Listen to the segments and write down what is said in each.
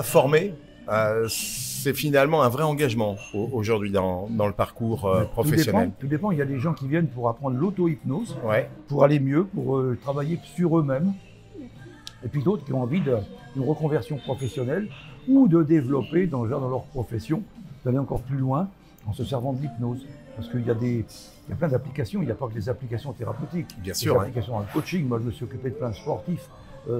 Former, c'est finalement un vrai engagement aujourd'hui dans le parcours professionnel. Tout dépend. Il y a des gens qui viennent pour apprendre l'auto-hypnose, Ouais. pour aller mieux, pour travailler sur eux-mêmes. Et puis d'autres qui ont envie d'une reconversion professionnelle ou de développer dans leur profession, d'aller encore plus loin en se servant de l'hypnose. Parce qu'il y a plein d'applications, il n'y a pas que des applications thérapeutiques. Bien sûr. Des applications dans le coaching. Moi, je me suis occupé de plein de sportifs,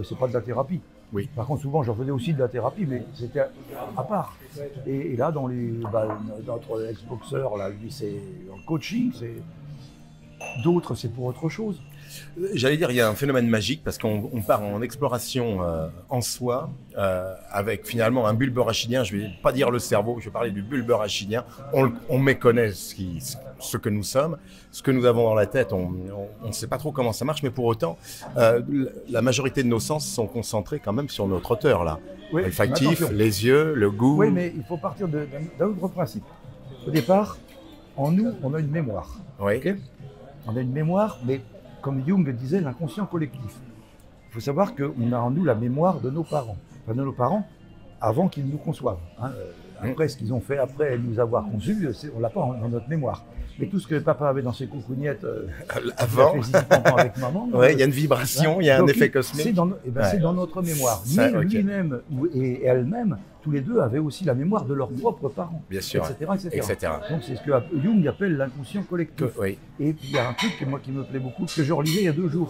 c'est pas de la thérapie. Oui. Par contre, souvent, j'en faisais aussi de la thérapie, mais c'était à part. Et là, notre ex-boxeur, là, lui, c'est dans le coaching, d'autres, c'est pour autre chose. J'allais dire, il y a un phénomène magique parce qu'on part en exploration en soi avec finalement un bulbe rachidien. Je ne vais pas dire le cerveau, je vais parler du bulbe rachidien. On méconnaît ce que nous sommes, ce que nous avons dans la tête. On ne sait pas trop comment ça marche, mais pour autant, la majorité de nos sens sont concentrés quand même sur notre auteur là. Oui, Olfactif, les yeux, le goût. Oui, mais il faut partir d'un autre principe. Au départ, en nous, on a une mémoire. Oui. Okay, on a une mémoire, mais comme Jung disait, l'inconscient collectif. Il faut savoir qu'on a en nous la mémoire de nos parents. Enfin, de nos parents avant qu'ils nous conçoivent. Hein. Après, ce qu'ils ont fait après nous avoir conçus, on ne l'a pas dans notre mémoire. Mais tout ce que papa avait dans ses coucougnettes avant, avec maman, il y a une vibration, il y a un effet cosmique. C'est dans notre mémoire. Ça, mais lui-même et elle-même, tous les deux avaient aussi la mémoire de leurs propres parents, bien sûr, etc. Donc c'est ce que Jung appelle l'inconscient collectif. Oui. Et puis il y a un truc qui me plaît beaucoup, que je relisais il y a 2 jours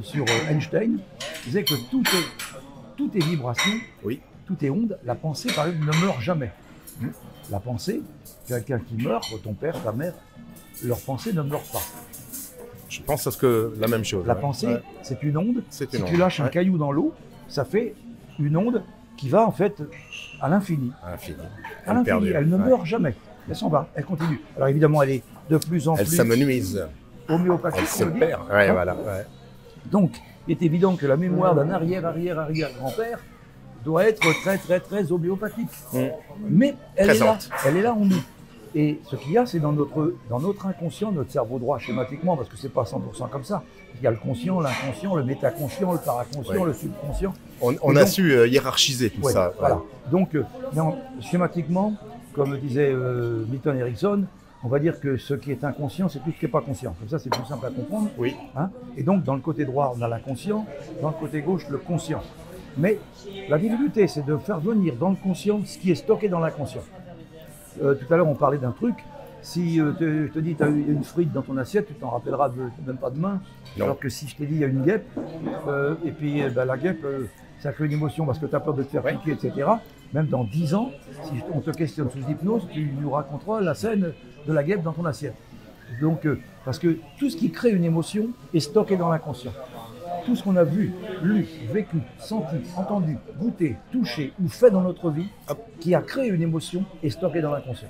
sur Einstein, il disait que tout est vibration, oui. Tout est onde, la pensée par exemple ne meurt jamais. La pensée, quelqu'un qui meurt, ton père, ta mère, leur pensée ne meurt pas. Je pense à la même chose. La pensée, c'est une onde. Si tu lâches un caillou dans l'eau, ça fait une onde qui va en fait à l'infini. À l'infini. Elle ne meurt jamais. Elle s'en va, elle continue. Alors évidemment, elle est de plus en plus. Elle s'amenuise. Homéopathique. Elle se perd. Ouais, voilà. Ouais. Donc, il est évident que la mémoire d'un arrière-grand-père doit être très homéopathique. Mais elle est là en nous. Et ce qu'il y a, c'est dans notre inconscient, notre cerveau droit schématiquement, parce que c'est pas 100% comme ça. Il y a le conscient, l'inconscient, le métaconscient, le paraconscient, le subconscient. On a su hiérarchiser tout ça. Voilà. Donc, schématiquement, comme disait Milton Erickson, on va dire que ce qui est inconscient, c'est tout ce qui n'est pas conscient. Comme ça, c'est plus simple à comprendre. Oui. Hein, et donc, dans le côté droit, on a l'inconscient, dans le côté gauche, le conscient. Mais la difficulté, c'est de faire venir dans le conscient ce qui est stocké dans l'inconscient. Tout à l'heure, on parlait d'un truc. Si je te dis, tu as eu une frite dans ton assiette, tu t'en rappelleras même pas demain. Non. Alors que si je t'ai dit, il y a une guêpe, et puis la guêpe, ça crée une émotion parce que tu as peur de te faire piquer, etc. Même dans 10 ans, si on te questionne sous hypnose, tu nous raconteras la scène de la guêpe dans ton assiette. Donc, parce que tout ce qui crée une émotion est stocké dans l'inconscient. Tout ce qu'on a vu, lu, vécu, senti, entendu, goûté, touché ou fait dans notre vie, qui a créé une émotion, est stocké dans l'inconscient.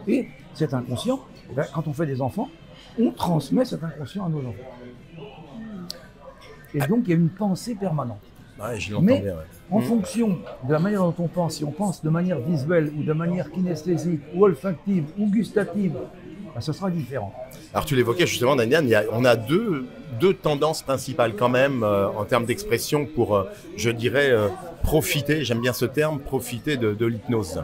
Et cet inconscient, quand on fait des enfants, on transmet cet inconscient à nos enfants. Et donc, il y a une pensée permanente. Ouais, je l'entends bien. Ouais. En fonction de la manière dont on pense, si on pense de manière visuelle ou de manière kinesthésique ou olfactive ou gustative, ce sera différent. Alors tu l'évoquais justement, Daniel, on a deux tendances principales quand même en termes d'expression pour, je dirais, profiter, j'aime bien ce terme, profiter de l'hypnose.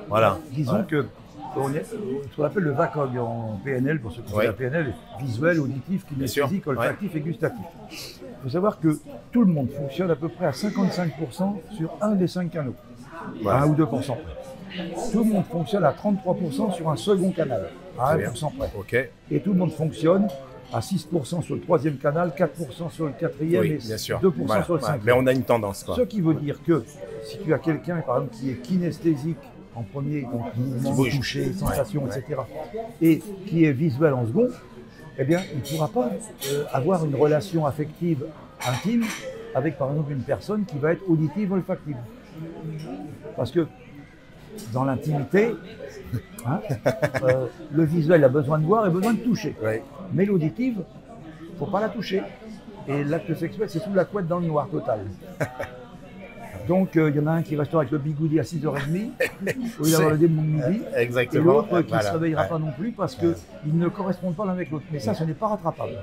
Voilà. Disons que ce qu'on appelle le VACOG en PNL, pour ceux qui font la PNL, visuel, auditif, kinesthésique, olfactif et gustatif. Il faut savoir que tout le monde fonctionne à peu près à 55% sur un des 5 canaux, 1 ou 2%. Tout le monde fonctionne à 33% sur un second canal, à 1% près. Okay. Et tout le monde fonctionne à 6% sur le 3e canal, 4% sur le 4e et 2% sur le 5e. Mais on a une tendance. Ce qui veut dire que si tu as quelqu'un, par exemple, qui est kinesthésique en premier, donc mouvement, toucher, sensation, etc., et qui est visuel en second, eh bien, il ne pourra pas avoir une relation affective intime avec, par exemple, une personne qui va être auditive, olfactive. Parce que dans l'intimité, le visuel a besoin de voir et besoin de toucher. Mais l'auditive, il ne faut pas la toucher. Et l'acte sexuel, c'est sous la couette dans le noir total. Donc, il y en a un qui restera avec le bigoudi à 6h30, au lieu d'avoir le démon de midi. Exactement. Et l'autre qui ne se réveillera pas non plus parce qu'ils ne correspondent pas l'un avec l'autre. Mais ça, ce n'est pas rattrapable.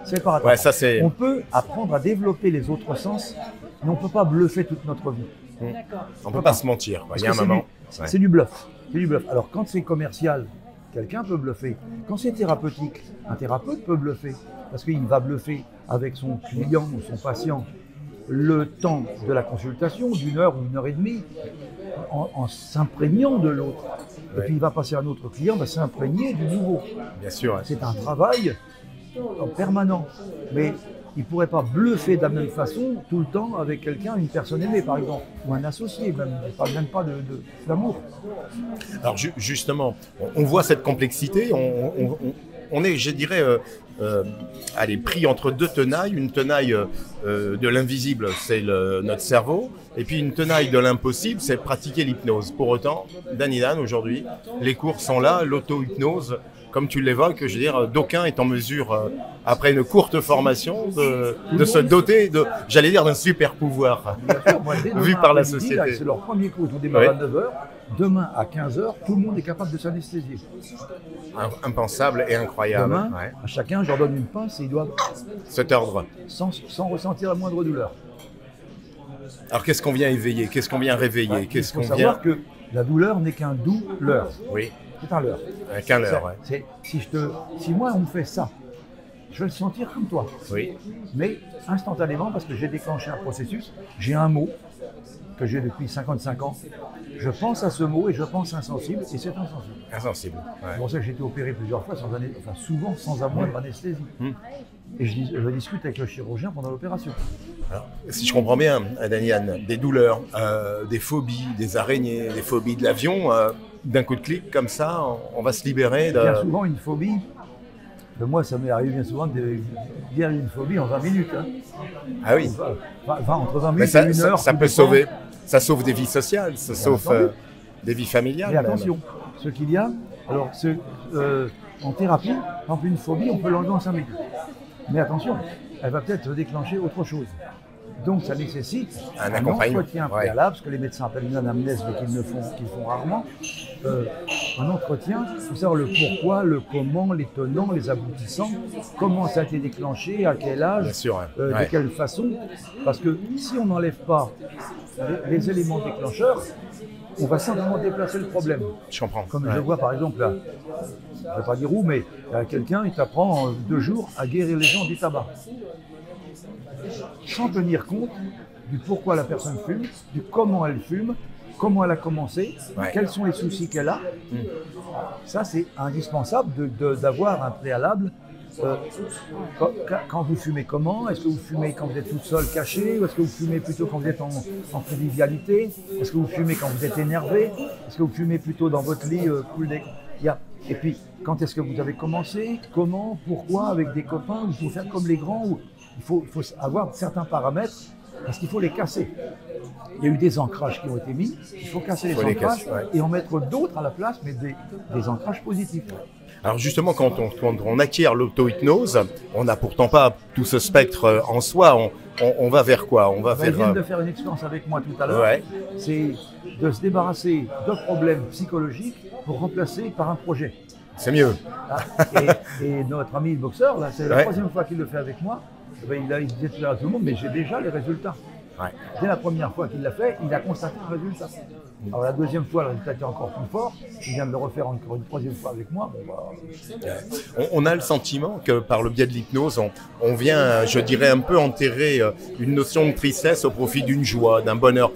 C'est pas rattrapable. On peut apprendre à développer les autres sens, mais on ne peut pas bluffer toute notre vie. On ne peut pas se mentir. Il y a un moment. C'est du bluff. C'est du bluff. Alors quand c'est commercial, quelqu'un peut bluffer. Quand c'est thérapeutique, un thérapeute peut bluffer. Parce qu'il va bluffer avec son client ou son patient le temps de la consultation, d'1 heure ou 1 heure et demie, en s'imprégnant de l'autre. Et puis il va passer à un autre client, va s'imprégner du nouveau. Bien sûr. C'est un travail permanent. Mais il ne pourrait pas bluffer de la même façon tout le temps avec quelqu'un, une personne aimée par exemple, ou un associé, même pas d'amour. Alors justement, on voit cette complexité, on est, je dirais, pris entre deux tenailles. Une tenaille de l'invisible, c'est notre cerveau, et puis une tenaille de l'impossible, c'est pratiquer l'hypnose. Pour autant, Danny Dan, aujourd'hui, les cours sont là, l'auto-hypnose, comme tu l'évoques, je veux dire, d'aucun est en mesure, après une courte formation, de se doter j'allais dire, d'un super pouvoir, vu par la société. C'est leur premier cours, ils ont démarré à 9h. Demain, à 15h, tout le monde est capable de s'anesthésier. Impensable et incroyable. Demain, à chacun, je leur donne une pince et ils doivent se tordre. Sans ressentir la moindre douleur. Alors, qu'est-ce qu'on vient éveiller? Qu'est-ce qu'on vient réveiller? Il faut savoir que la douleur n'est qu'un doux leurre. Oui. C'est un leurre. Qu'un leurre, Si moi, on me fait ça, je vais le sentir comme toi. Oui. Mais instantanément, parce que j'ai déclenché un processus, j'ai un mot que j'ai depuis 55 ans. Je pense à ce mot et je pense insensible, et c'est insensible. Insensible. C'est pour ça que j'ai été opéré plusieurs fois, souvent sans avoir d'anesthésie. Et je discute avec le chirurgien pendant l'opération. Alors, si je comprends bien, Danny Dan, des douleurs, des phobies, des araignées, des phobies de l'avion, d'un coup de clic comme ça, on va se libérer de... Bien souvent une phobie, moi ça m'est arrivé bien souvent de dire une phobie en 20 minutes. Hein. Ah oui. Entre 20 minutes et 1 heure. Ça peut sauver, ça sauve des vies sociales, ça sauve des vies familiales. Mais attention, ce qu'il y a, alors en thérapie, par exemple une phobie, on peut l'enlever en 5 minutes. Mais attention, elle va peut-être déclencher autre chose. Donc ça nécessite un entretien préalable, ce que les médecins appellent une anamnèse, mais qu'ils font rarement. Un entretien, il faut savoir le pourquoi, le comment, les tenants, les aboutissants, comment ça a été déclenché, à quel âge, de quelle façon. Parce que si on n'enlève pas les éléments déclencheurs, on va simplement déplacer le problème. Je comprends. Comme je vois par exemple, là, je ne vais pas dire où, mais quelqu'un, il t'apprend 2 jours à guérir les gens du tabac. Sans tenir compte du pourquoi la personne fume, du comment elle fume, comment elle a commencé, quels sont les soucis qu'elle a. Ça, c'est indispensable d'avoir un préalable. Quand vous fumez comment? Est-ce que vous fumez quand vous êtes toute seule cachée? Ou est-ce que vous fumez plutôt quand vous êtes en convivialité? Est-ce que vous fumez quand vous êtes énervé? Est-ce que vous fumez plutôt dans votre lit Et puis, quand est-ce que vous avez commencé? Comment? Pourquoi? Avec des copains? Il faut faire comme les grands? Il faut avoir certains paramètres parce qu'il faut les casser. Il y a eu des ancrages qui ont été mis, il faut casser les ancrages et en mettre d'autres à la place, mais des ancrages positifs. Alors justement, quand on acquiert l'auto-hypnose, on n'a pourtant pas tout ce spectre en soi, on va vers quoi? On va vers... Ils viennent de faire une expérience avec moi tout à l'heure, c'est de se débarrasser de problèmes psychologiques pour remplacer par un projet. C'est mieux. Et notre ami le boxeur, là, c'est la 3e fois qu'il le fait avec moi. Il disait tout à tout le monde, mais j'ai déjà les résultats. Dès la première fois qu'il l'a fait, il a constaté un résultat. Alors la 2e fois, le résultat était encore plus fort. Il vient de le refaire encore une 3e fois avec moi. On a le sentiment que par le biais de l'hypnose, on vient, je dirais, un peu enterrer une notion de tristesse au profit d'une joie, d'un bonheur.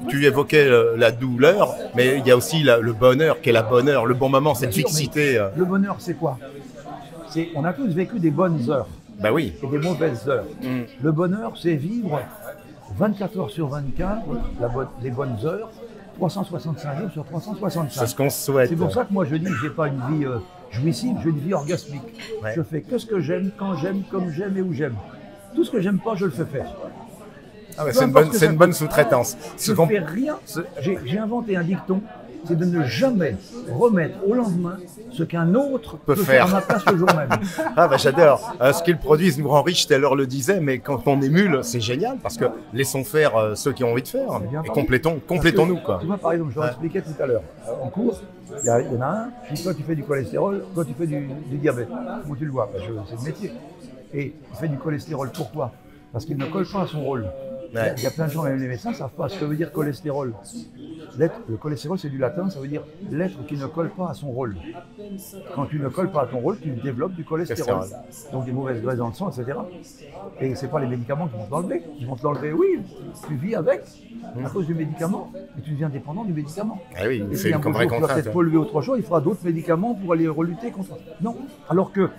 Tu évoquais la douleur, mais il y a aussi le bonheur, qui est la bonheur, le bon moment, cette fixité. Le bonheur, c'est quoi? On a tous vécu des bonnes heures. Ben oui. Et des mauvaises heures. Le bonheur, c'est vivre 24 heures sur 24, les bonnes heures, 365 jours sur 365. C'est ce qu'on souhaite. C'est pour ça que moi je dis que je n'ai pas une vie jouissive, j'ai une vie orgasmique. Je fais que ce que j'aime, quand j'aime, comme j'aime et où j'aime. Tout ce que j'aime pas, je le fais faire. C'est une bonne sous-traitance. Je ne fais rien. J'ai inventé un dicton, c'est de ne jamais remettre au lendemain ce qu'un autre peut faire à ma place le jour même. J'adore. Ce qu'ils produisent nous rend riches, Taylor le disait, mais quand on émule, c'est génial parce que laissons faire ceux qui ont envie de faire et complétons-nous. Tu vois, par exemple, je leur expliquais tout à l'heure, en cours, il y en a un, je dis, toi tu fais du cholestérol, toi tu fais du diabète. Comment tu le vois? C'est le métier. Et il fait du cholestérol, pourquoi? Parce qu'il ne colle pas à son rôle. Il y a plein de gens, même les médecins, ne savent pas ce que veut dire cholestérol. Le cholestérol, c'est du latin, ça veut dire l'être qui ne colle pas à son rôle. Quand tu ne colles pas à ton rôle, tu développes du cholestérol. Donc des mauvaises graisses dans le sang, etc. Et ce n'est pas les médicaments qui vont te l'enlever. Ils vont te l'enlever, oui, tu vis avec, à cause du médicament, et tu deviens dépendant du médicament. Ah oui, et c'est puis une vraie tu vas contrainte. peut-être polluer autre chose, il faudra d'autres médicaments pour aller relutter contre ça. Non. Alors que,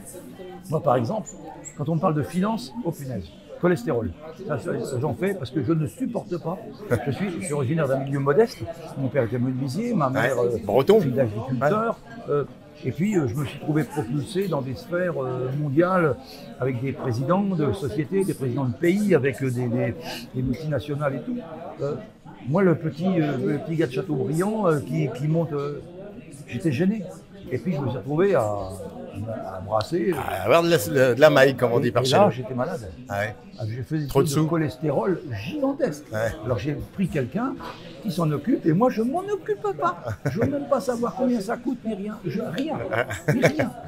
moi par exemple, quand on me parle de finances, oh punaise. Cholestérol. Ça, j'en fais parce que je ne supporte pas. Je suis originaire d'un milieu modeste. Mon père était menuisier, ma mère fille d'agriculteur. Et puis je me suis trouvé propulsé dans des sphères mondiales avec des présidents de sociétés, des présidents de pays, avec des multinationales et tout. Moi, le petit gars de Châteaubriand qui monte, j'étais gêné. Et puis je me suis retrouvé à brasser. À avoir de la maille, comme on dit par chez nous. Et là, j'étais malade. J'ai fait des trucs de cholestérol gigantesques. Alors j'ai pris quelqu'un qui s'en occupe et moi je m'en occupe pas. Je veux même pas savoir combien ça coûte ni rien.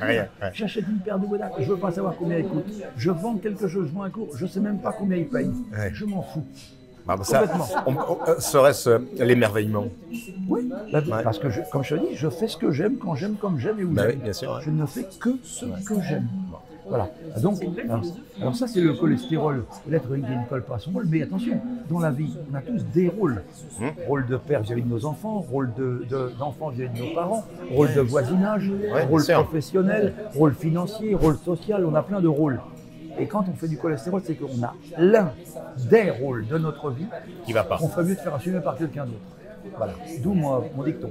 Rien. J'achète une paire de godasses, je veux pas savoir combien elle coûte. Je vends quelque chose, je vends un cours, je sais même pas combien il paye. Je m'en fous. Serait-ce l'émerveillement? Oui, parce que comme je te dis, je fais ce que j'aime, quand j'aime, comme j'aime et où j'aime. Oui, bien sûr, Je ne fais que ce que j'aime. Voilà. Donc, alors ça, c'est le cholestérol. L'être qui ne colle pas à son rôle. Mais attention, dans la vie, on a tous des rôles. Rôle de père vis-à-vis de nos enfants, rôle d'enfant vis-à-vis de nos parents, rôle de voisinage, rôle professionnel, rôle financier, rôle social. On a plein de rôles. Et quand on fait du cholestérol, c'est qu'on a l'un des rôles de notre vie qui va pas. On ferait mieux de faire assumer par quelqu'un d'autre. Voilà, d'où mon dicton.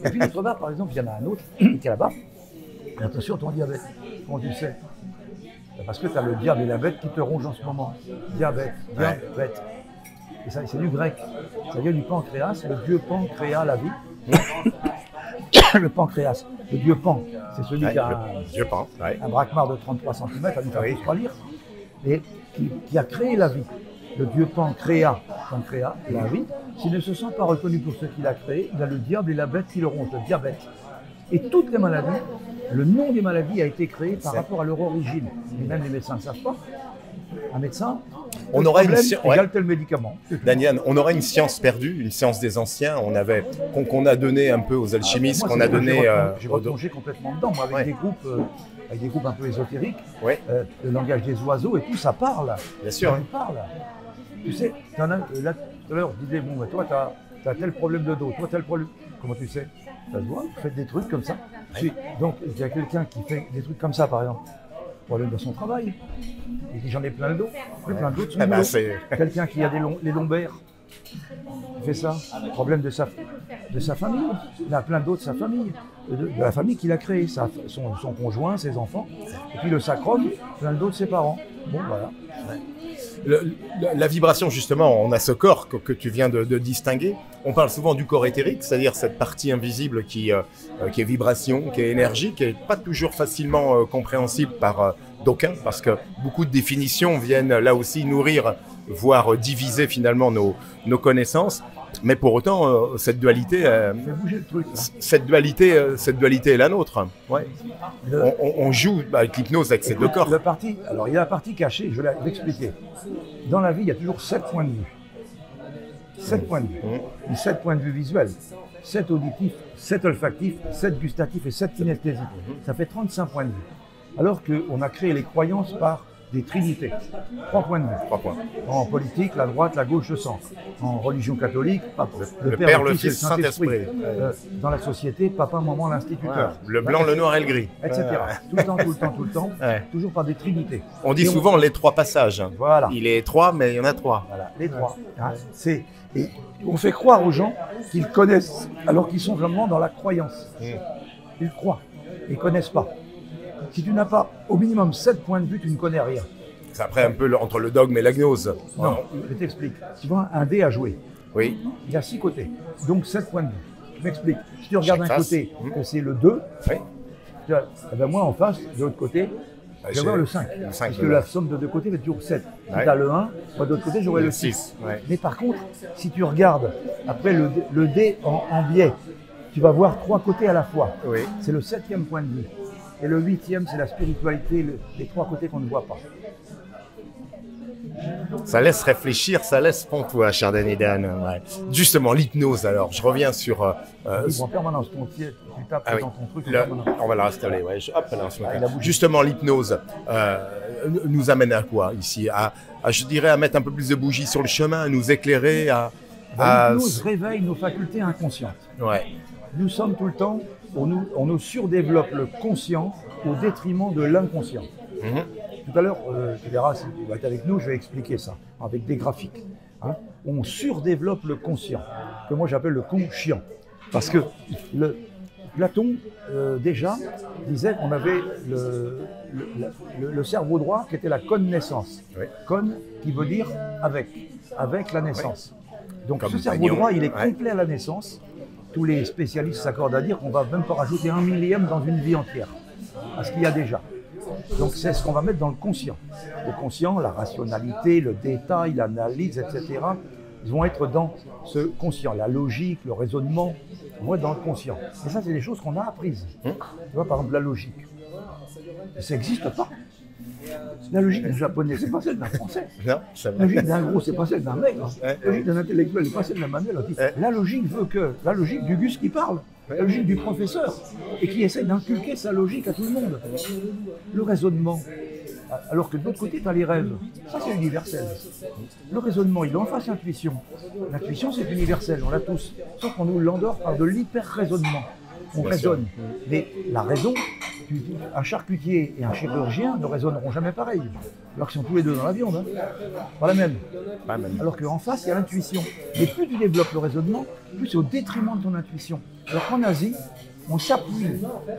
Et puis d'autre part, par exemple, il y en a un autre qui est là-bas. Attention, ton diabète, comment tu sais? Parce que tu as le diable et la bête qui te rongent en ce moment. Diabète. Et ça, c'est du grec. Ça vient du pancréas, le dieu Pan créa la vie. Le pancréas, le dieu Pan, c'est celui qui a un braquemar de 33 cm, à nous faire tous pas lire, et qui a créé la vie. Le dieu Pan créa la vie. S'il ne se sent pas reconnu pour ce qu'il a créé, il a le diable et la bête qui le rongent, le diabète. Et toutes les maladies, le nom des maladies a été créé par rapport à leur origine. Et même les médecins ne savent pas. Un médecin, on aurait une égale tel médicament. Daniel, on aurait une science perdue, une science des anciens. Qu'on a donné un peu aux alchimistes, qu'on a donné. J'ai replongé complètement dedans, moi, avec des groupes un peu ésotériques. Le langage des oiseaux et tout, ça parle. Bien sûr. Ça parle. Tu sais, là tout à l'heure, je disais, bon, bah, toi, tu as tel problème de dos, toi, tel problème. Comment tu sais? Ça se voit, vous faites des trucs comme ça. Donc, il y a quelqu'un qui fait des trucs comme ça, par exemple. Problème de son travail. Il dit j'en ai plein le dos. Plein de dos. Quelqu'un qui a les lombaires. Il fait ça. Problème de sa famille. Il a plein d'autres de sa famille. De la famille qu'il a créée. Son conjoint, ses enfants. Et puis le sacrum, plein d'autres de ses parents. Bon, voilà. La vibration, justement, on a ce corps que tu viens de distinguer. On parle souvent du corps éthérique, c'est-à-dire cette partie invisible qui est vibration, qui est énergie, qui n'est pas toujours facilement compréhensible par d'aucuns, parce que beaucoup de définitions viennent là aussi nourrir, voire diviser finalement nos connaissances. Mais pour autant, cette dualité, cette dualité est la nôtre. Ouais. On joue avec l'hypnose avec ces deux corps. Alors il y a la partie cachée, je vais l'expliquer. Dans la vie, il y a toujours 7 points de vue. 7 points de vue. 7 points de vue visuels, 7 auditifs, 7 olfactifs, 7 gustatifs et 7 kinesthésiques. Ça fait 35 points de vue. Alors qu'on a créé les croyances par des trinités. 3 points de vue. 3 points. En politique, la droite, la gauche, le centre. En religion catholique, le Père, le Fils et le Saint-Esprit. Dans la société, papa, maman, l'instituteur. Le blanc, le noir et le gris. Etc. Tout le temps. Toujours par des trinités. On dit souvent les 3 passages. Voilà. Il est 3, mais il y en a 3. Voilà, les 3. Et on fait croire aux gens qu'ils connaissent, alors qu'ils sont vraiment dans la croyance. Ils croient. Ils ne connaissent pas. Si tu n'as pas au minimum 7 points de vue, tu ne connais rien. C'est après un peu entre le dogme et la gnose. Non, je t'explique. Tu vois, un dé à jouer. Oui. Il y a 6 côtés, donc 7 points de vue. Je m'explique. Si tu regardes un côté, que c'est le 2, eh ben moi en face, de l'autre côté, je vais avoir le 5. Parce que la somme de deux côtés va être toujours 7. Si tu as le 1, moi de l'autre côté, j'aurai le 6. Mais par contre, si tu regardes après le dé en biais, tu vas voir 3 côtés à la fois. Oui. C'est le 7e point de vue. Et le 8e, c'est la spiritualité, les 3 côtés qu'on ne voit pas. Ça laisse réfléchir, ça laisse pantois, cher Danny Dan. Ouais. Justement, l'hypnose, alors, je reviens sur... En permanence, tu tapes ah oui, dans ton truc. on va la restaurer, ouais. Hop, là, justement, l'hypnose nous amène à quoi ici, je dirais, à mettre un peu plus de bougies sur le chemin, à nous éclairer, L'hypnose réveille nos facultés inconscientes. Ouais. Nous sommes tout le temps, on nous surdéveloppe le conscient au détriment de l'inconscient. Tout à l'heure, tu verras, si tu vas être avec nous, je vais expliquer ça, avec des graphiques. Hein. On surdéveloppe le conscient, que moi j'appelle le conscient. Parce que Platon, déjà, disait qu'on avait le cerveau droit qui était la connaissance. Oui. Con qui veut dire avec la naissance. Oui. Donc comme ce cerveau droit, il est complet à la naissance. Tous les spécialistes s'accordent à dire qu'on ne va même pas rajouter 1/1000 dans une vie entière, à ce qu'il y a déjà. Donc c'est ce qu'on va mettre dans le conscient. Le conscient, la rationalité, le détail, l'analyse, etc. Ils vont être dans ce conscient. La logique, le raisonnement, vont être dans le conscient. Et ça, c'est des choses qu'on a apprises. Tu vois, par exemple, la logique. Ça n'existe pas. La logique d'un japonais, c'est pas celle d'un français. Non, la logique d'un gros, c'est pas celle d'un mec. La logique d'un intellectuel, c'est pas celle d'un manuel. La logique veut que la logique du Gus qui parle, la logique du professeur, et qui essaye d'inculquer sa logique à tout le monde. Le raisonnement, alors que de l'autre côté, tu as les rêves. Ça, c'est universel. Le raisonnement, il est en face l'intuition. L'intuition, c'est universel, on l'a tous. Sauf qu'on nous l'endort par de l'hyper-raisonnement. On raisonne. Mais la raison, un charcutier et un chirurgien ne raisonneront jamais pareil. Alors qu'ils sont tous les deux dans la viande. Hein. Pas la même. Alors qu'en face, il y a l'intuition. Mais plus tu développes le raisonnement, plus c'est au détriment de ton intuition. Alors qu'en Asie, on s'appuie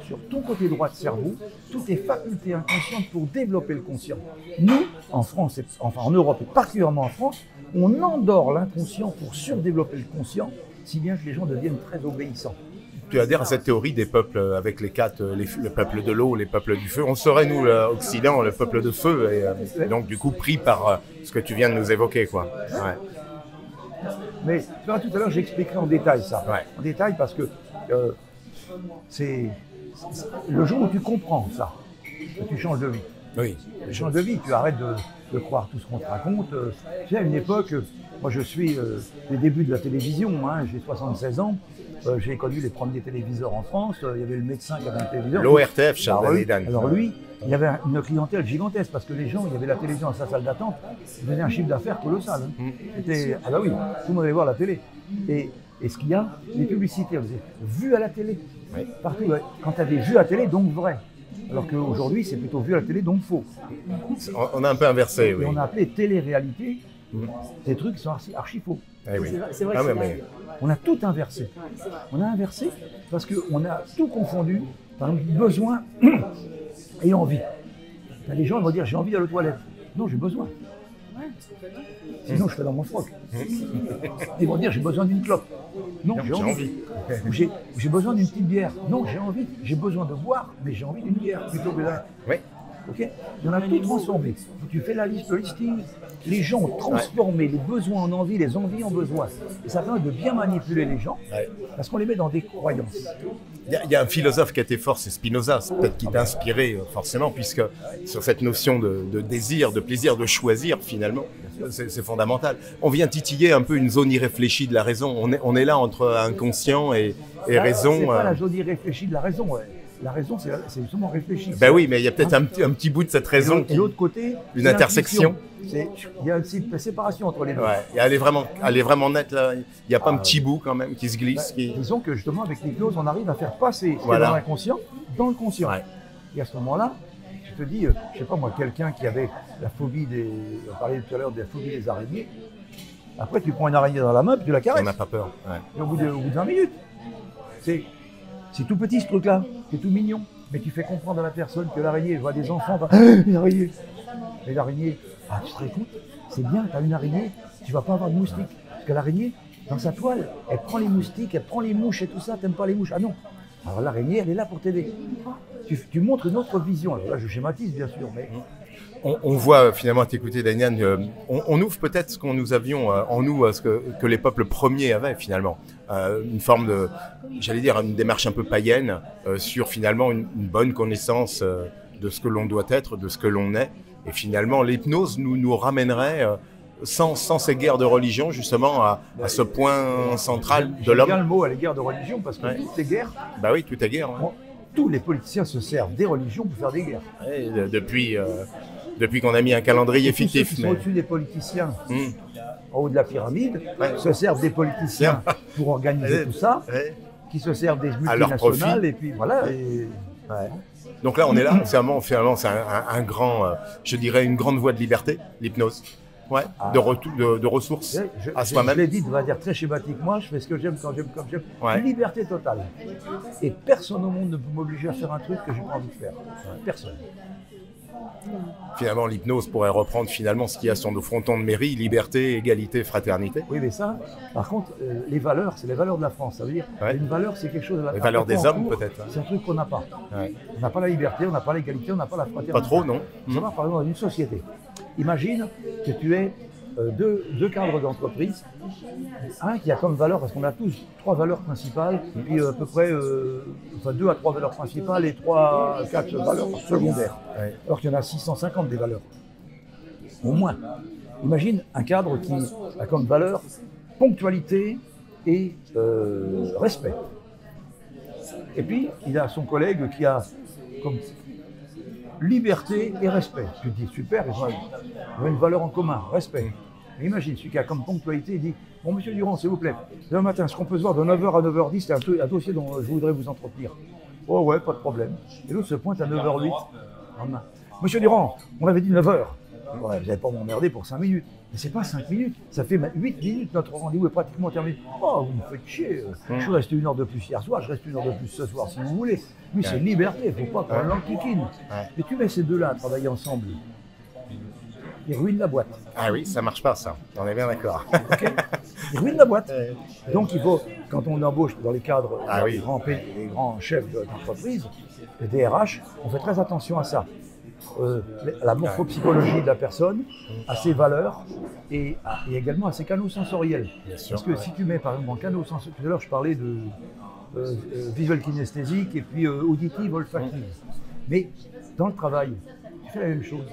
sur ton côté droit de cerveau, toutes tes facultés inconscientes pour développer le conscient. Nous, en France, enfin en Europe et particulièrement en France, on endort l'inconscient pour surdévelopper le conscient, si bien que les gens deviennent très obéissants. Tu adhères à cette théorie des peuples avec les quatre, le peuple de l'eau, les peuples du feu. On serait, nous, l'Occident, le peuple de feu, et donc du coup pris par ce que tu viens de nous évoquer, quoi. Ouais. Mais tu verras, tout à l'heure, j'expliquerai en détail ça. Ouais. En détail parce que c'est le jour où tu comprends ça, que tu changes de vie. Oui. Tu changes de vie, tu arrêtes de croire tout ce qu'on te raconte. Tu sais, à une époque, moi je suis les débuts de la télévision, hein, j'ai 76 ans. J'ai connu les premiers téléviseurs en France. Il y avait le médecin qui avait un téléviseur. L'ORTF, Charles Dan. Alors lui, il y avait une clientèle gigantesque parce que les gens, il y avait la télévision dans sa salle d'attente. Il faisait un chiffre d'affaires colossal. Hein. Ah bah oui, tout le monde allait voir la télé. Et ce qu'il y a, les publicités, on disait vues à la télé. Oui. Partout, quand tu as des vues à la télé, donc vrai. Alors qu'aujourd'hui, c'est plutôt vu à la télé, donc faux. On a un peu inversé, oui. Et on a appelé télé-réalité des trucs qui sont archi faux. Eh oui. C'est vrai, vrai. On a tout inversé. On a inversé parce qu'on a tout confondu par exemple, besoin et envie. Les gens vont dire j'ai envie d'aller aux toilettes. Non, j'ai besoin. Sinon, je fais dans mon froc. Ils vont dire j'ai besoin d'une clope. Non, j'ai envie. J'ai besoin d'une petite bière. Non, j'ai envie. J'ai besoin de boire, mais j'ai envie d'une bière plutôt que d'un. Oui. Okay, on a tout transformé. Tu fais la liste, le listing, les gens ont transformé les besoins en envie, les envies en besoins. Et ça permet de bien manipuler les gens parce qu'on les met dans des croyances. Il y a un philosophe qui a été fort, c'est Spinoza, c'est peut-être qui t'a inspiré forcément, puisque sur cette notion de désir, de plaisir, de choisir finalement, c'est fondamental. On vient titiller un peu une zone irréfléchie de la raison. On est là entre inconscient et raison. C'est pas la zone irréfléchie de la raison. La raison, c'est justement réfléchi. Ben oui, mais il y a peut-être un petit bout de cette raison. Et l'autre côté, une intersection. Il y a aussi une séparation entre les deux. Ouais, et elle est vraiment nette là. Il n'y a pas un petit bout quand même qui se glisse. Disons que justement avec l'hypnose, on arrive à faire passer ce qui est dans l'inconscient dans le conscient. Ouais. Et à ce moment-là, je te dis, je sais pas moi, quelqu'un qui avait la phobie on parlait tout à l'heure de la phobie des araignées. Après, tu prends une araignée dans la main puis tu la caresses. On n'a pas peur. Ouais. Et au bout de 20 minutes, c'est tout petit ce truc-là, c'est tout mignon. Mais tu fais comprendre à la personne que l'araignée, je vois des enfants, une araignée. Et l'araignée, tu te réécoutes, c'est bien, tu as une araignée, tu ne vas pas avoir de moustiques. Parce que l'araignée, dans sa toile, elle prend les moustiques, elle prend les mouches et tout ça, tu n'aimes pas les mouches. Ah non, alors l'araignée, elle est là pour t'aider. Tu montres une autre vision. Alors là, je schématise bien sûr, mais... On voit finalement à t'écouter, Daniel, on ouvre peut-être ce qu'on nous avions en nous, ce que les peuples premiers avaient finalement. Une forme de, j'allais dire, une démarche un peu païenne sur finalement une bonne connaissance de ce que l'on doit être, de ce que l'on est. Et finalement, l'hypnose nous ramènerait, sans ces guerres de religion, justement, à ce point central de J'aime bien l'homme. le mot à l'égard de religion, parce que Ouais. toutes les guerres, Bah oui, tout est guerre. Hein. tous les politiciens se servent des religions pour faire des guerres. Ouais, depuis qu'on a mis un calendrier Et tous ceux fictif. qui sont au-dessus des politiciens, Hum. en haut de la pyramide, Ouais. se servent des politiciens pour organiser Ouais. tout ça, Ouais. qui se servent des À leur multinationales, profit. et puis voilà. Et... Ouais. Donc là, on est là, finalement c'est un grand, je dirais, une grande voie de liberté, l'hypnose. Ouais, de ressources à Je soi-même. l'ai dit de manière très schématiquement, je fais ce que j'aime quand j'aime, comme j'aime. Ouais. Liberté totale. Et personne au monde ne peut m'obliger à faire un truc que j'ai pas envie de faire. Personne. Finalement, l'hypnose pourrait reprendre finalement ce qu'il y a sur nos frontons de mairie, liberté, égalité, fraternité. Oui, mais ça, par contre, les valeurs, c'est les valeurs de la France. Ça veut dire, Ouais. une valeur, c'est quelque chose de la Les valeurs des hommes, peut-être, hein. C'est un truc qu'on n'a pas. Ouais. On n'a pas la liberté, on n'a pas l'égalité, on n'a pas la fraternité. Pas trop, non. Ça va, par exemple, dans une société. Imagine que tu es deux cadres d'entreprise, un qui a comme valeur, parce qu'on a tous 3 valeurs principales, puis à peu près 2 à 3 valeurs principales et 3 à 4 valeurs secondaires. Ouais. Alors qu'il y en a 650 des valeurs. Au moins. Imagine un cadre qui a comme valeur ponctualité et respect. Et puis, il a son collègue qui a comme liberté et respect. Tu te dis, super, ils ont une valeur en commun, respect. Mais imagine, celui qui a comme ponctualité, il dit, bon, monsieur Durand, s'il vous plaît, demain matin, est-ce qu'on peut se voir de 9h à 9h10, c'est un dossier dont je voudrais vous entretenir. Oh ouais, pas de problème. Et l'autre se pointe à 9h08. Monsieur Durand, on avait dit 9h. Ouais, vous n'allez pas m'emmerder pour 5 minutes. Mais c'est pas 5 minutes, ça fait 8 minutes, notre rendez-vous est pratiquement terminé. Oh, vous me faites chier. Je suis resté 1 heure de plus hier soir, je reste 1 heure de plus ce soir si vous voulez. Lui, c'est liberté, il ne faut pas qu'on l'enquiquine. Mais tu mets ces deux-là à travailler ensemble, ils ruinent la boîte. Ah oui, ça marche pas, ça. On est bien d'accord. Okay, ils ruinent la boîte. Donc il faut, quand on embauche dans les cadres, les grands chefs d'entreprise, les DRH, on fait très attention à ça. La morphopsychologie de la personne, à ses valeurs et également à ses canaux sensoriels. Bien sûr, parce que si tu mets par exemple en canaux sensoriels, tout à l'heure je parlais de visuel kinesthésique et puis auditive, olfactive. Mais dans le travail, tu fais la même chose.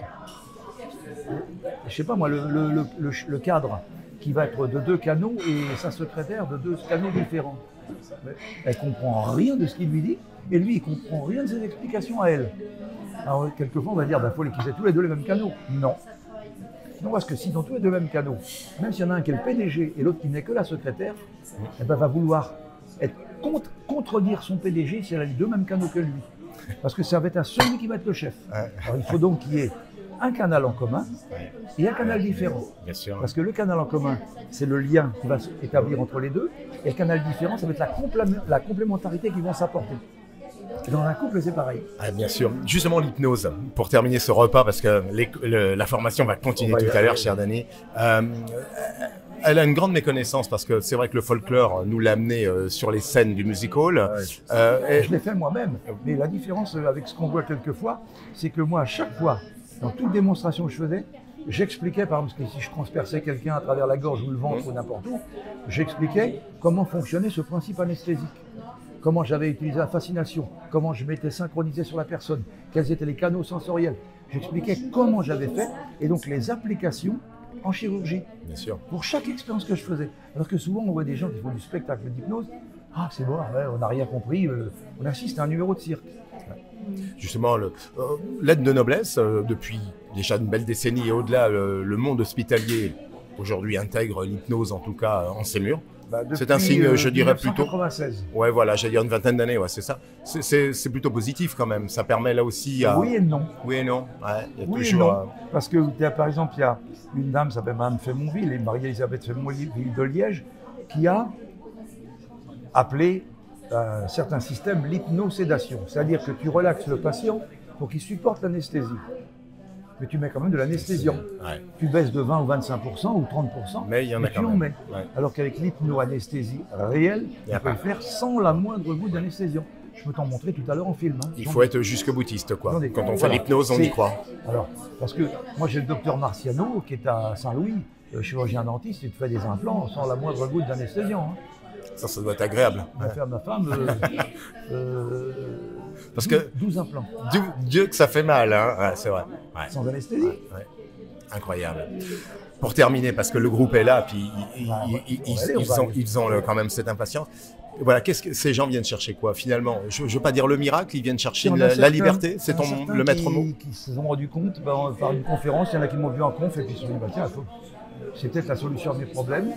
Je sais pas moi, le cadre qui va être de 2 canaux et sa secrétaire de 2 canaux différents. Elle comprend rien de ce qu'il lui dit et lui il comprend rien de ses explications à elle. Alors quelquefois on va dire, faut qu'ils aient tous les deux les mêmes canaux. Non. Non, parce que s'ils ont tous les deux les mêmes canaux, même s'il y en a un qui est le PDG et l'autre qui n'est que la secrétaire, va vouloir contredire son PDG si elle a les 2 mêmes canaux que lui. Parce que ça va être celui qui va être le chef. Alors il faut donc qu'il y ait un canal en commun et un canal différent. Bien sûr. Parce que le canal en commun, c'est le lien qui va s'établir entre les deux, et le canal différent, ça va être la complémentarité qu'ils vont s'apporter. Et dans un couple, c'est pareil. Ah, bien sûr. Justement, l'hypnose, pour terminer ce repas, parce que la formation va continuer tout à l'heure, cher Danny. Elle a une grande méconnaissance parce que c'est vrai que le folklore nous l'a amené sur les scènes du music hall. Je l'ai fait moi-même, mais la différence avec ce qu'on voit quelquefois, c'est que moi, à chaque fois, dans toute démonstration que je faisais, j'expliquais, par exemple, si je transperçais quelqu'un à travers la gorge ou le ventre ou n'importe où, j'expliquais comment fonctionnait ce principe anesthésique. Comment j'avais utilisé la fascination, comment je m'étais synchronisé sur la personne, quels étaient les canaux sensoriels. J'expliquais comment j'avais fait et donc les applications en chirurgie. Bien sûr. Pour chaque expérience que je faisais. Alors que souvent, on voit des gens qui font du spectacle d'hypnose. Ah, c'est bon, ouais, on n'a rien compris, on assiste à un numéro de cirque. Justement, l'aide de noblesse, depuis déjà une belle décennie et au-delà, le monde hospitalier aujourd'hui intègre l'hypnose, en tout cas, en ses murs. C'est un signe, je dirais, plutôt... 1996. Ouais, voilà, j'allais dire une vingtaine d'années, ouais, c'est ça. C'est plutôt positif quand même. Ça permet là aussi à... Oui et non. Oui et non. Ouais, il y a oui toujours... et non. Parce que, par exemple, il y a une dame, s'appelle Madame Fémonville, et Marie-Elisabeth Fémonville de Liège, qui a appelé un certain système l'hypnosédation. C'est-à-dire que tu relaxes le patient pour qu'il supporte l'anesthésie. Mais tu mets quand même de l'anesthésiant. Ouais. Tu baisses de 20 ou 25% ou 30%, mais il y en a quand même. Mets. Ouais. Alors qu'avec l'hypnoanesthésie réelle, tu peux le faire sans la moindre goutte d'anesthésiant. Je peux t'en montrer tout à l'heure en film. Hein. Il faut être jusque-boutiste, quoi. Attendez, quand on fait l'hypnose, on y croit. Alors, parce que moi j'ai le docteur Marciano qui est à Saint-Louis, chirurgien dentiste, il te fait des implants sans la moindre goutte d'anesthésiant. Hein. Ça doit être agréable. On a fait à ma femme Parce que 12 implants. Dieu que ça fait mal, hein. Ouais, c'est vrai. Ouais. Sans anesthésie. Ouais. Incroyable. Pour terminer, parce que le groupe est là, puis ils ont quand même cette impatience. Voilà, qu'est-ce que ces gens viennent chercher quoi finalement? Je ne veux pas dire le miracle, ils viennent chercher la liberté, c'est le maître mot. Qui se sont rendus compte par une conférence, il y en a qui m'ont vu en conf et puis ils se sont dit tiens, c'est peut-être la solution à mes problèmes.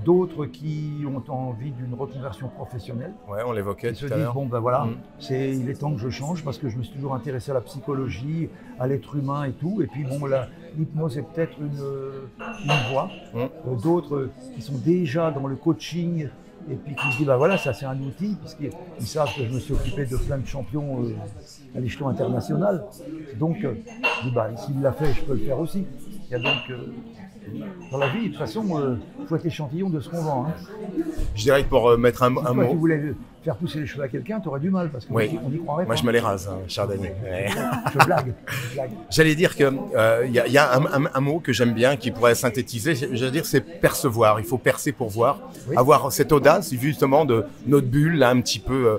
D'autres qui ont envie d'une reconversion professionnelle. Ouais, on l'évoquait tout à l'heure. Ils se disent bon ben voilà, il est temps que je change parce que je me suis toujours intéressé à la psychologie, à l'être humain et tout. Et puis bon, l'hypnose est peut-être une voie. D'autres qui sont déjà dans le coaching et puis qui se disent ben voilà, ça c'est un outil puisqu'ils savent que je me suis occupé de plein de champions à l'échelon international. Donc je dis s'il l'a fait, je peux le faire aussi. Il y a donc dans la vie, de toute façon, il faut être l'échantillon de ce qu'on vend. Hein. Je dirais que pour mettre un mot... Si tu voulais faire pousser les cheveux à quelqu'un, tu aurais du mal, parce qu'on n'y croirait pas. Moi, je me les rase, hein, Chardonnay. Je blague. J'allais dire qu'il y a un mot que j'aime bien, qui pourrait synthétiser, je veux dire, c'est percevoir. Il faut percer pour voir. Oui. Avoir cette audace, justement, de notre bulle, là, un petit peu,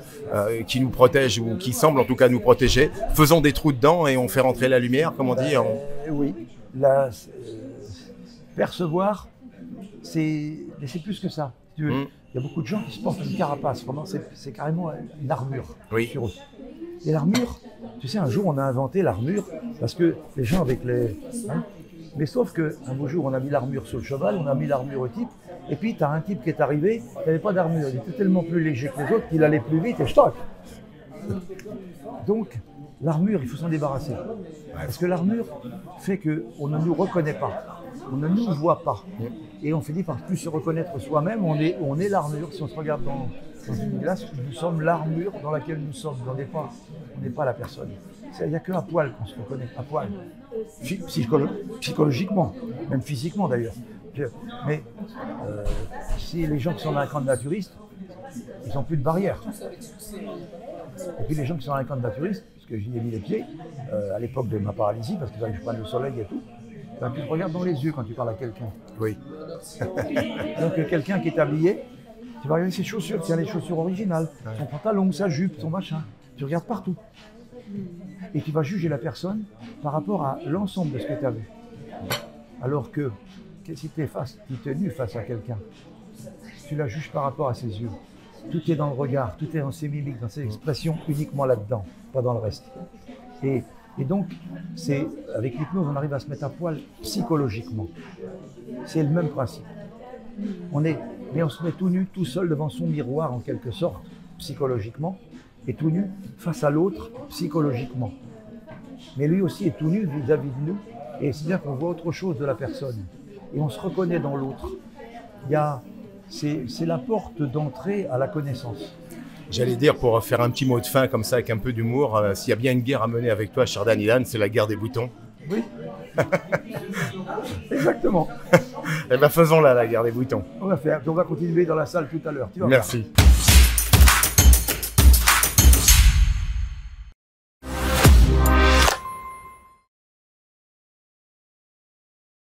qui nous protège, ou qui semble en tout cas nous protéger. Faisons des trous dedans et on fait rentrer la lumière, comme on dit. Oui. Percevoir, c'est plus que ça. Il y a beaucoup de gens qui se portent une carapace. Vraiment, c'est carrément une armure sur eux. Et l'armure, tu sais, un jour, on a inventé l'armure parce que les gens avec les... mais sauf qu'un beau jour, on a mis l'armure sur le cheval, on a mis l'armure au type, et puis tu as un type qui est arrivé, il n'avait pas d'armure. Il était tellement plus léger que les autres qu'il allait plus vite et stock. Donc, l'armure, il faut s'en débarrasser. Parce que l'armure fait qu'on ne nous reconnaît pas. On ne nous voit pas. Et on finit par plus se reconnaître soi-même. On est l'armure. Si on se regarde dans une glace, nous sommes l'armure dans laquelle nous sommes. On n'est pas la personne. Il n'y a qu'à poil qu'on se reconnaît. À poil. Psychologiquement, même physiquement d'ailleurs. Mais si les gens qui sont dans un camp de naturistes, ils n'ont plus de barrière. Et puis les gens qui sont dans un camp de naturistes, parce que j'y ai mis les pieds, à l'époque de ma paralysie, parce que je prends le soleil et tout, tu te regardes dans les yeux quand tu parles à quelqu'un. Oui. Donc quelqu'un qui est habillé, tu vas regarder ses chaussures, s'il y a les chaussures originales, son pantalon, sa jupe, son machin. Tu regardes partout. Et tu vas juger la personne par rapport à l'ensemble de ce que tu as vu. Alors que si tu es nu face à quelqu'un, tu la juges par rapport à ses yeux. Tout est dans le regard, tout est dans ses mimiques, dans ses expressions, uniquement là-dedans, pas dans le reste. Et donc, avec l'hypnose, on arrive à se mettre à poil psychologiquement. C'est le même principe. Mais on se met tout nu, tout seul devant son miroir en quelque sorte, psychologiquement, et tout nu face à l'autre, psychologiquement. Mais lui aussi est tout nu vis-à-vis de nous, et c'est bien qu'on voit autre chose de la personne. Et on se reconnaît dans l'autre. C'est la porte d'entrée à la connaissance. J'allais dire, pour faire un petit mot de fin comme ça, avec un peu d'humour, s'il y a bien une guerre à mener avec toi, Chardonnay Ilan, c'est la guerre des boutons. Oui. Exactement. Eh bien, faisons-la, la guerre des boutons. On va continuer dans la salle tout à l'heure. Merci.